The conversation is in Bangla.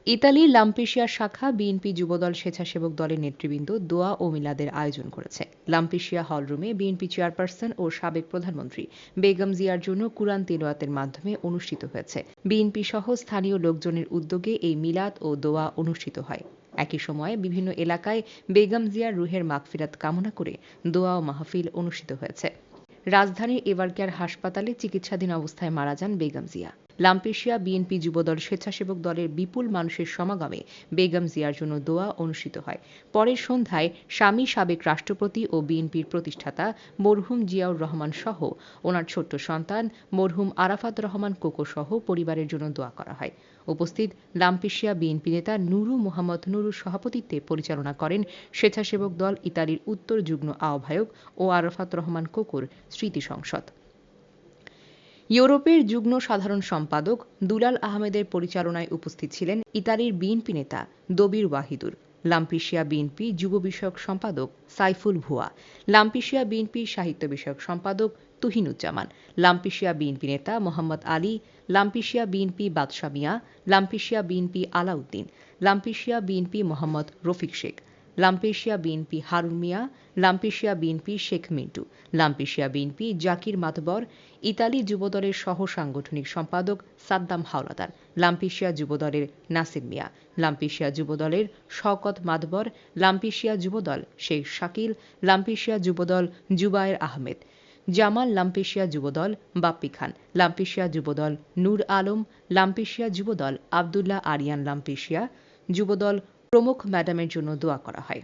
ইতালির লাম্পেশিয়া শাখা বিএনপি যুবদল স্বেচ্ছাসেবক দলের নেতৃবৃন্দ দোয়া ও মিলাদের আয়োজন করেছে। লাম্পেশিয়া হলরুমে বিএনপি চেয়ারপারসন ও সাবেক প্রধানমন্ত্রী বেগম জিয়ার জন্য কুরআন তিলাওয়াতের মাধ্যমে অনুষ্ঠিত হয়েছে। বিএনপি সহ স্থানীয় লোকজনের উদ্যোগে এই মিলাদ ও দোয়া অনুষ্ঠিত হয়। একই সময়ে বিভিন্ন এলাকায় বেগম জিয়ার রুহের মাগফিরাত কামনা করে দোয়া ও মাহফিল অনুষ্ঠিত হয়েছে। রাজধানীর এভারকেয়ার হাসপাতালে চিকিৎসাধীন অবস্থায় মারা যান বেগম জিয়া। লাম্পেশিয়া বিএনপি যুবদল স্বেচ্ছাসেবক দলের বিপুল মানুষের সমাগমে বেগম জিয়ার জন্য দোয়া অনুষ্ঠিত হয়। পরের সন্ধ্যায় স্বামী সাবেক রাষ্ট্রপতি ও বিএনপির প্রতিষ্ঠাতা মরহুম জিয়াউর রহমান সহ ওনার ছোট্ট সন্তান মরহুম আরাফাত রহমান কোকো সহ পরিবারের জন্য দোয়া করা হয়। উপস্থিত লাম্পেশিয়া বিএনপি নেতা নুরু মোহাম্মদ নুরুর সভাপতিত্বে পরিচালনা করেন স্বেচ্ছাসেবক দল ইতালির উত্তর যুগ্ম আহ্বায়ক ও আরাফাত রহমান কোকোর স্মৃতি সংসদ। ইউরোপের যুগ্ম সাধারণ সম্পাদক দুলাল আহমেদের পরিচালনায় উপস্থিত ছিলেন ইতালির বিএনপি নেতা দবির ওয়াহিদুর, লাম্পেশিয়া বিএনপি যুব বিষয়ক সম্পাদক সাইফুল ভুয়া, লাম্পেশিয়া বিএনপি সাহিত্য বিষয়ক সম্পাদক তুহিনুজ্জামান, লাম্পেশিয়া বিএনপি নেতা মোহাম্মদ আলী, লাম্পেশিয়া বিএনপি বাদশা মিয়া, লাম্পেশিয়া বিএনপি আলাউদ্দিন, লাম্পেশিয়া বিএনপি মোহাম্মদ রফিক শেখ, লাম্পেশিয়া বিএনপি হারুন মিয়া, লাম্পেশিয়া বিএনপি শেখ মিন্টু, লাম্পেশিয়া বিএনপি জাকির মাতবর, ইতালি যুবদলের সহ সাংগঠনিক সম্পাদক সাদ্দাম হাওলাদার, লাম্পেশিয়া যুবদলের নাসিম মিয়া, লাম্পেশিয়া যুবদলের শওকত মাতবর, লাম্পেশিয়া যুবদল শেখ শাকিল, লাম্পেশিয়া যুবদল জুবায়ের আহমেদ, জামাল লাম্পেশিয়া যুবদল বাপ্পি খান, লাম্পেশিয়া যুবদল নূর আলম, লাম্পেশিয়া যুবদল আবদুল্লাহ আরিয়ান, লাম্পেশিয়া যুবদল প্রমুখ ম্যাডামের জন্য দোয়া করা হয়।